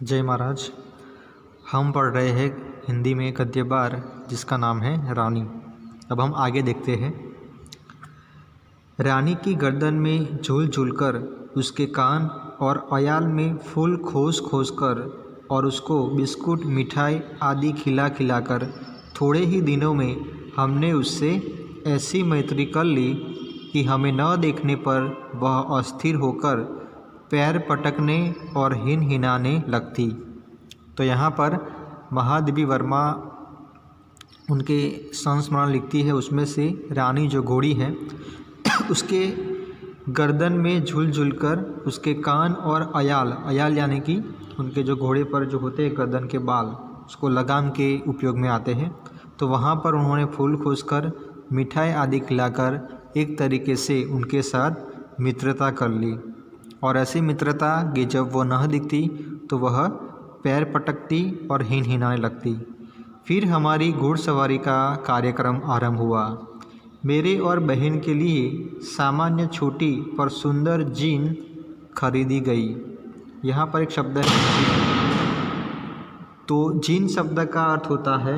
जय महाराज। हम पढ़ रहे हैं हिंदी में गद्य बार जिसका नाम है रानी। अब हम आगे देखते हैं। रानी की गर्दन में झूल झूल कर, उसके कान और अयाल में फूल खोस खोस कर और उसको बिस्कुट मिठाई आदि खिला खिलाकर थोड़े ही दिनों में हमने उससे ऐसी मैत्री कर ली कि हमें न देखने पर वह अस्थिर होकर पैर पटकने और हिनहिनाने लगती। तो यहाँ पर महादेवी वर्मा उनके संस्मरण लिखती है। उसमें से रानी जो घोड़ी है उसके गर्दन में झूल झूल कर उसके कान और अयाल यानी कि उनके जो घोड़े पर जो होते हैं गर्दन के बाल, उसको लगाम के उपयोग में आते हैं। तो वहाँ पर उन्होंने फूल खोस कर मिठाई आदि खिलाकर एक तरीके से उनके साथ मित्रता कर ली। और ऐसी मित्रता कि जब वो न दिखती तो वह पैर पटकती और हिनहिनाने लगती। फिर हमारी घुड़सवारी का कार्यक्रम आरंभ हुआ। मेरे और बहन के लिए सामान्य छोटी पर सुंदर जीन खरीदी गई। यहाँ पर एक शब्द है। तो जीन शब्द का अर्थ होता है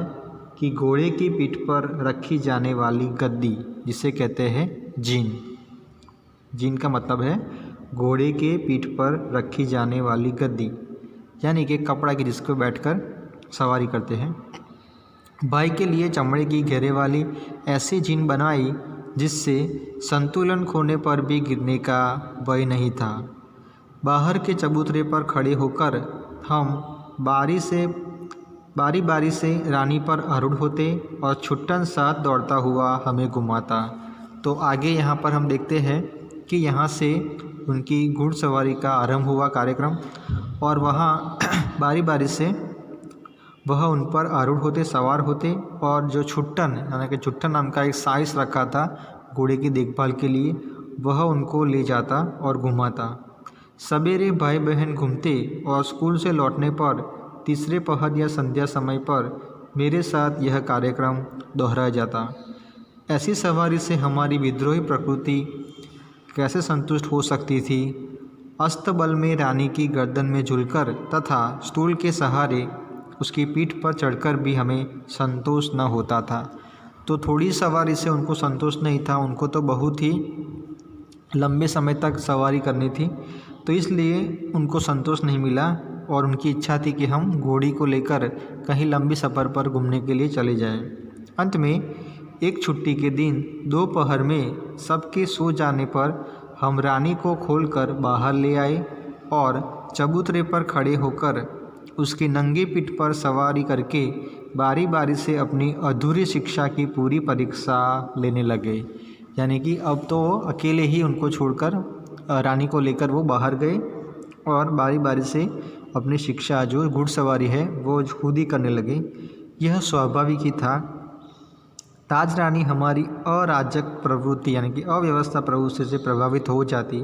कि घोड़े की पीठ पर रखी जाने वाली गद्दी, जिसे कहते हैं जीन। जीन का मतलब है घोड़े के पीठ पर रखी जाने वाली गद्दी, यानी कि कपड़ा की जिसको बैठकर सवारी करते हैं। भाई के लिए चमड़े की घेरे वाली ऐसी जीन बनाई जिससे संतुलन खोने पर भी गिरने का भय नहीं था। बाहर के चबूतरे पर खड़े होकर हम बारी बारी से रानी पर आरूढ़ होते और छुट्टन साथ दौड़ता हुआ हमें घुमाता। तो आगे यहाँ पर हम देखते हैं कि यहाँ से उनकी घुड़सवारी का आरंभ हुआ कार्यक्रम, और वहाँ बारी बारी से वह उन पर आरूढ़ होते, सवार होते, और जो छुट्टन यानी कि छुट्टन नाम का एक साइस रखा था घोड़े की देखभाल के लिए, वह उनको ले जाता और घुमाता। सवेरे भाई बहन घूमते और स्कूल से लौटने पर तीसरे पहर या संध्या समय पर मेरे साथ यह कार्यक्रम दोहराया जाता। ऐसी सवारी से हमारी विद्रोही प्रकृति कैसे संतुष्ट हो सकती थी। अस्तबल में रानी की गर्दन में झूलकर तथा स्टूल के सहारे उसकी पीठ पर चढ़कर भी हमें संतोष न होता था। तो थोड़ी सवारी से उनको संतोष नहीं था, उनको तो बहुत ही लंबे समय तक सवारी करनी थी, तो इसलिए उनको संतोष नहीं मिला और उनकी इच्छा थी कि हम घोड़ी को लेकर कहीं लंबी सफ़र पर घूमने के लिए चले जाएं। अंत में एक छुट्टी के दिन दोपहर में सबके सो जाने पर हम रानी को खोलकर बाहर ले आए और चबूतरे पर खड़े होकर उसकी नंगी पीठ पर सवारी करके बारी बारी से अपनी अधूरी शिक्षा की पूरी परीक्षा लेने लगे। यानी कि अब तो वो अकेले ही उनको छोड़कर रानी को लेकर वो बाहर गए और बारी बारी से अपनी शिक्षा जो घुड़सवारी है वो खुद ही करने लगे। यह स्वाभाविक ही था। ताज रानी हमारी अराजक प्रवृत्ति यानी कि अव्यवस्था प्रवृत्ति से प्रभावित हो जाती।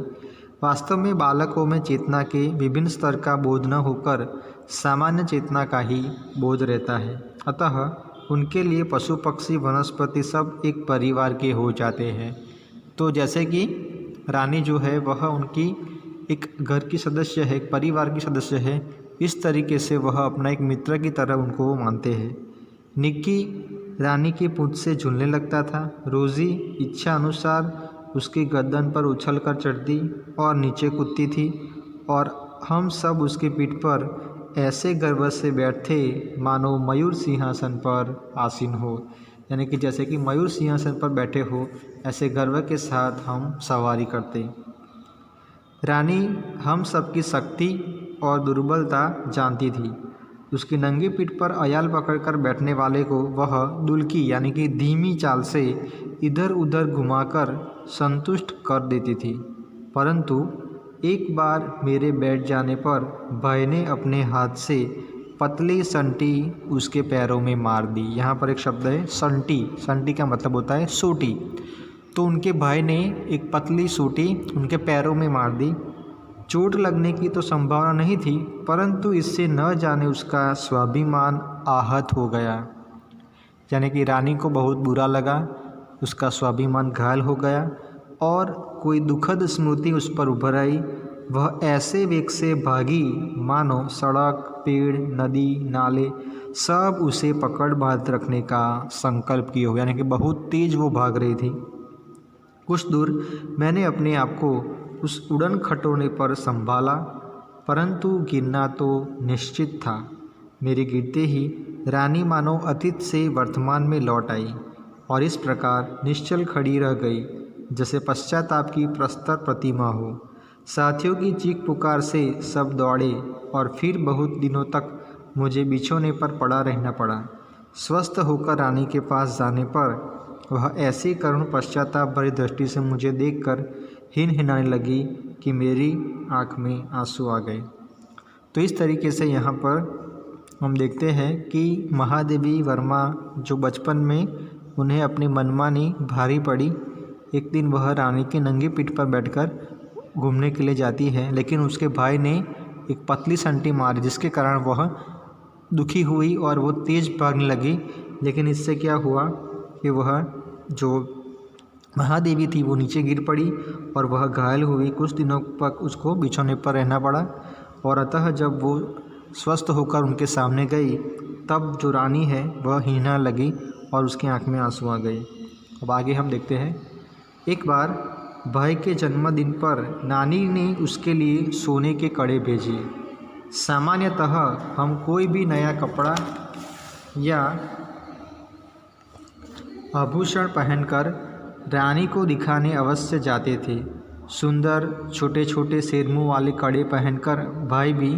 वास्तव में बालकों में चेतना के विभिन्न स्तर का बोध न होकर सामान्य चेतना का ही बोध रहता है। अतः उनके लिए पशु पक्षी वनस्पति सब एक परिवार के हो जाते हैं। तो जैसे कि रानी जो है वह उनकी एक घर की सदस्य है, एक परिवार की सदस्य है, इस तरीके से वह अपना एक मित्र की तरह उनको मानते हैं। निक्की रानी की पूंछ से झूलने लगता था। रोज़ी इच्छा अनुसार उसकी गर्दन पर उछल कर चढ़ती और नीचे कूदती थी, और हम सब उसकी पीठ पर ऐसे गर्व से बैठते मानो मयूर सिंहासन पर आसीन हो। यानी कि जैसे कि मयूर सिंहासन पर बैठे हो, ऐसे गर्व के साथ हम सवारी करते। रानी हम सब की शक्ति और दुर्बलता जानती थी। उसकी नंगी पीठ पर अयाल पकड़कर बैठने वाले को वह दुल्की यानी कि धीमी चाल से इधर उधर घुमाकर संतुष्ट कर देती थी। परंतु एक बार मेरे बैठ जाने पर भाई ने अपने हाथ से पतली संटी उसके पैरों में मार दी। यहाँ पर एक शब्द है संटी। संटी का मतलब होता है सूटी। तो उनके भाई ने एक पतली सूटी उनके पैरों में मार दी। चोट लगने की तो संभावना नहीं थी, परंतु इससे न जाने उसका स्वाभिमान आहत हो गया। यानी कि रानी को बहुत बुरा लगा, उसका स्वाभिमान घायल हो गया और कोई दुखद स्मृति उस पर उभर आई वह ऐसे वेग से भागी मानो सड़क, पेड़, नदी, नाले सब उसे पकड़ बांध रखने का संकल्प किए हो, यानी कि बहुत तेज वो भाग रही थी। कुछ दूर मैंने अपने आप को उस उड़न खटोले पर संभाला, परंतु गिरना तो निश्चित था। मेरे गिरते ही रानी मानो अतीत से वर्तमान में लौट आई और इस प्रकार निश्चल खड़ी रह गई जैसे पश्चाताप की प्रस्तर प्रतिमा हो। साथियों की चीख पुकार से सब दौड़े और फिर बहुत दिनों तक मुझे बिछौने पर पड़ा रहना पड़ा। स्वस्थ होकर रानी के पास जाने पर वह ऐसी करुण पश्चाताप भरी दृष्टि से मुझे देखकर हिनहिनाने लगी कि मेरी आँख में आंसू आ गए। तो इस तरीके से यहाँ पर हम देखते हैं कि महादेवी वर्मा जो बचपन में उन्हें अपनी मनमानी भारी पड़ी, एक दिन वह रानी के नंगी पीठ पर बैठकर घूमने के लिए जाती है, लेकिन उसके भाई ने एक पतली संटी मारी जिसके कारण वह दुखी हुई और वो तेज़ भागने लगी। लेकिन इससे क्या हुआ कि वह जो महादेवी थी वो नीचे गिर पड़ी और वह घायल हुई। कुछ दिनों तक उसको बिछौने पर रहना पड़ा और अतः जब वो स्वस्थ होकर उनके सामने गई तब जो रानी है वह हिना लगी और उसकी आंख में आंसू आ गए। अब आगे हम देखते हैं। एक बार भाई के जन्मदिन पर नानी ने उसके लिए सोने के कड़े भेजे। सामान्यतः हम कोई भी नया कपड़ा या आभूषण पहनकर रानी को दिखाने अवश्य जाते थे। सुंदर छोटे छोटे शेरमुँह वाले कड़े पहनकर भाई भी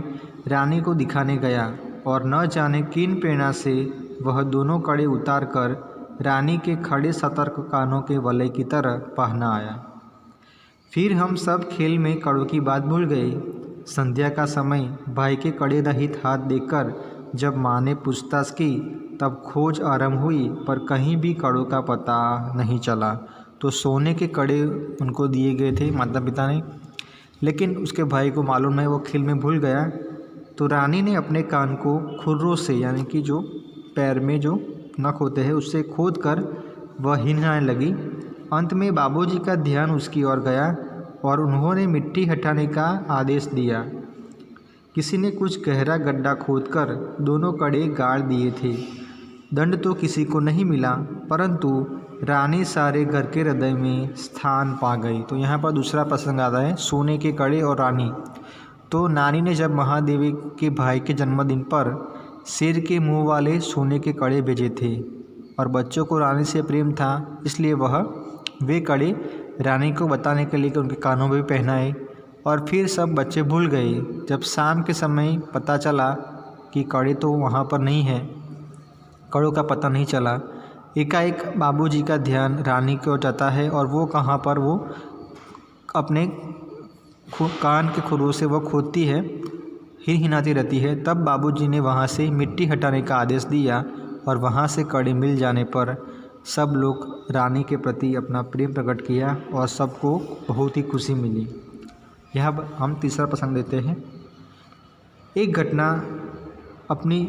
रानी को दिखाने गया और न जाने किन प्रेरणा से वह दोनों कड़े उतार कर रानी के खड़े सतर्क कानों के वलय की तरह पहना आया। फिर हम सब खेल में कड़ों की बात भूल गए। संध्या का समय भाई के कड़े रहित हाथ देखकर जब माँ ने पूछताछ की तब खोज आरंभ हुई, पर कहीं भी कड़ों का पता नहीं चला। तो सोने के कड़े उनको दिए गए थे माता पिता ने, लेकिन उसके भाई को मालूम नहीं, वो खेल में भूल गया। तो रानी ने अपने कान को खुर्रों से, यानी कि जो पैर में जो नख होते हैं उससे खोद कर वह हिनहाने लगी। अंत में बाबूजी का ध्यान उसकी ओर गया और उन्होंने मिट्टी हटाने का आदेश दिया। किसी ने कुछ गहरा गड्ढा खोदकर दोनों कड़े गाड़ दिए थे। दंड तो किसी को नहीं मिला, परंतु रानी सारे घर के हृदय में स्थान पा गई। तो यहाँ पर दूसरा प्रसंग आता है, सोने के कड़े और रानी। तो नानी ने जब महादेवी के भाई के जन्मदिन पर शेर के मुंह वाले सोने के कड़े भेजे थे और बच्चों को रानी से प्रेम था, इसलिए वह वे कड़े रानी को बताने के लिए कि उनके कानों में भी पहनाए। और फिर सब बच्चे भूल गए। जब शाम के समय पता चला कि कड़े तो वहाँ पर नहीं है, कड़ों का पता नहीं चला, एकाएक बाबूजी का ध्यान रानी की ओर जाता है और वो कहाँ पर वो अपने कान के खुरों से वो खोदती है, हिनहिनाती रहती है। तब बाबूजी ने वहाँ से मिट्टी हटाने का आदेश दिया और वहाँ से कड़े मिल जाने पर सब लोग रानी के प्रति अपना प्रेम प्रकट किया और सबको बहुत ही खुशी मिली। यहाँ हम तीसरा प्रसंग देते हैं। एक घटना अपनी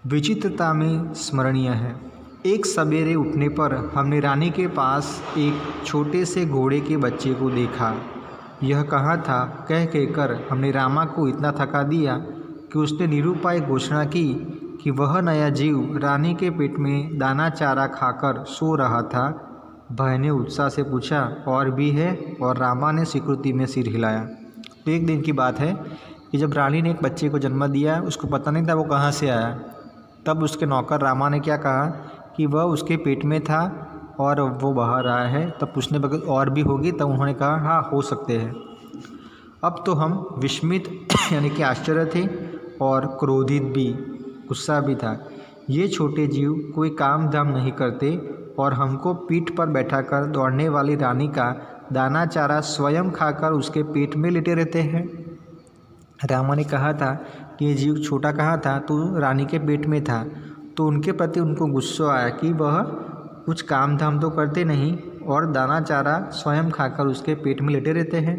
विचित्रता में स्मरणीय है। एक सवेरे उठने पर हमने रानी के पास एक छोटे से घोड़े के बच्चे को देखा। यह कहाँ था कह कहकर हमने रामा को इतना थका दिया कि उसने निरुपाय घोषणा की कि वह नया जीव रानी के पेट में दाना चारा खाकर सो रहा था। भाई ने उत्साह से पूछा, और भी है? और रामा ने स्वीकृति में सिर हिलाया। तो एक दिन की बात है कि जब रानी ने एक बच्चे को जन्म दिया, उसको पता नहीं था वो कहाँ से आया। तब उसके नौकर रामा ने क्या कहा कि वह उसके पेट में था और वो बाहर आया है। तब पूछने पर और भी होगी, तब उन्होंने कहा हाँ हो सकते हैं। अब तो हम विस्मित यानी कि आश्चर्य थे और क्रोधित भी, गुस्सा भी था। ये छोटे जीव कोई काम धाम नहीं करते और हमको पीठ पर बैठाकर दौड़ने वाली रानी का दाना चारा स्वयं खाकर उसके पेट में लेटे रहते हैं। रामा ने कहा था कि ये जीव छोटा कहाँ था, तो रानी के पेट में था। तो उनके प्रति उनको गुस्सा आया कि वह कुछ काम धाम तो करते नहीं और दाना चारा स्वयं खाकर उसके पेट में लेटे रहते हैं।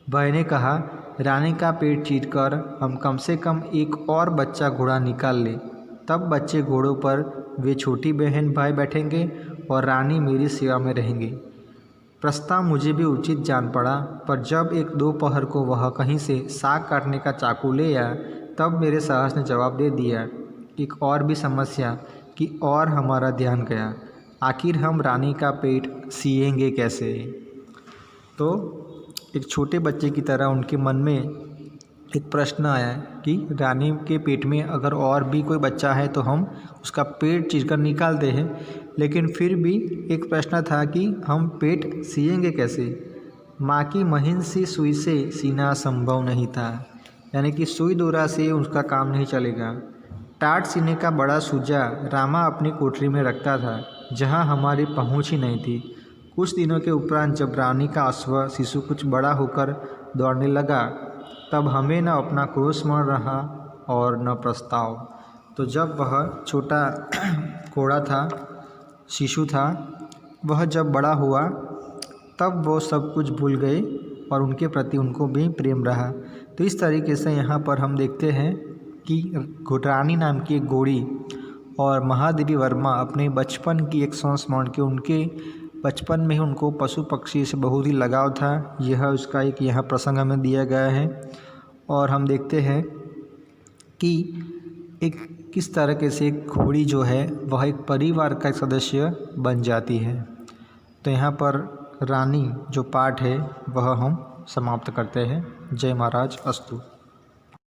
भाई ने कहा, रानी का पेट चीरकर हम कम से कम एक और बच्चा घोड़ा निकाल ले, तब बच्चे घोड़ों पर वे छोटी बहन भाई बैठेंगे और रानी मेरी सेवा में रहेंगे। प्रस्ताव मुझे भी उचित जान पड़ा, पर जब एक दोपहर को वह कहीं से साग काटने का चाकू ले आया तब मेरे साहस ने जवाब दे दिया। एक और भी समस्या की ओर हमारा ध्यान गया, आखिर हम रानी का पेट सिएंगे कैसे। तो एक छोटे बच्चे की तरह उनके मन में एक प्रश्न आया कि रानी के पेट में अगर और भी कोई बच्चा है तो हम उसका पेट चीरकर निकालते हैं, लेकिन फिर भी एक प्रश्न था कि हम पेट सिएंगे कैसे। माँ की महीन सी सुई से सीना संभव नहीं था, यानी कि सुई डोरा से उसका काम नहीं चलेगा। टाट सीने का बड़ा सूजा रामा अपनी कोठरी में रखता था, जहाँ हमारी पहुँच ही नहीं थी। कुछ दिनों के उपरांत जब रानी का अश्व शिशु कुछ बड़ा होकर दौड़ने लगा, तब हमें न अपना क्रोध स्मरण रहा और न प्रस्ताव। तो जब वह छोटा घोड़ा था, शिशु था, वह जब बड़ा हुआ तब वो सब कुछ भूल गए और उनके प्रति उनको भी प्रेम रहा। तो इस तरीके से यहाँ पर हम देखते हैं कि रानी नाम की एक घोड़ी और महादेवी वर्मा अपने बचपन की एक संस्मरण के उनके बचपन में ही उनको पशु पक्षी से बहुत ही लगाव था। यह उसका एक यहाँ प्रसंग हमें दिया गया है और हम देखते हैं कि एक किस तरीके से एक घोड़ी जो है वह एक परिवार का एक सदस्य बन जाती है। तो यहाँ पर रानी जो पाठ है वह हम समाप्त करते हैं। जय महाराज अस्तु।